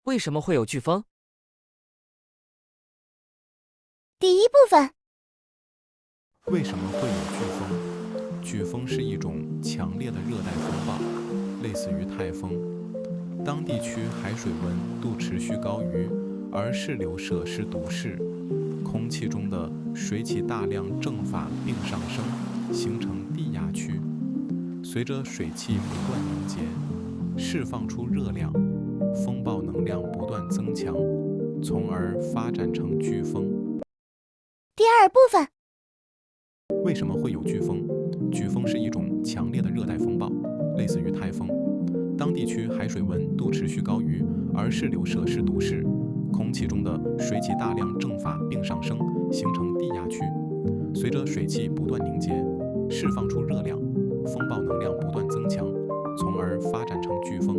为什么会有飓风？第一部分，为什么会有飓风？飓风是一种强烈的热带风暴，类似于台风。当地区海水温度持续高于，而势流摄氏度适，空气中的水汽大量蒸发并上升，形成低压区。随着水汽不断凝结，释放出热量，风暴能量不断增强，从而发展成飓风。第二部分，为什么会有飓风？飓风是一种强烈的热带风暴，类似于台风。当地区海水温度持续高于，而势流摄氏度适，空气中的水汽大量蒸发并上升，形成低压区。随着水汽不断凝结，释放出热量，风暴能量不断增强，从而发展成飓风。